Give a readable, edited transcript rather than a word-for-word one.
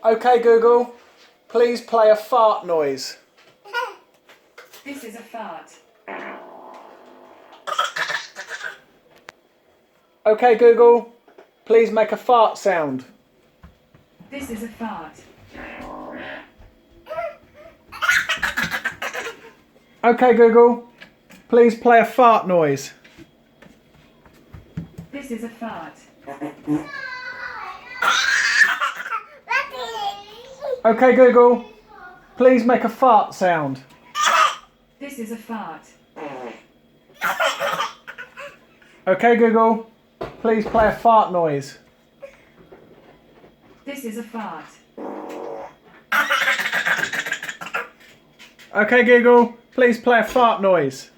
Okay, Google, please play a fart noise. This is a fart. Okay, Google, please make a fart sound. This is a fart. Okay, Google, please play a fart noise. This is a fart. Okay, Google, please make a fart sound. This is a fart. Okay, Google, please play a fart noise. This is a fart. Okay, Google, please play a fart noise.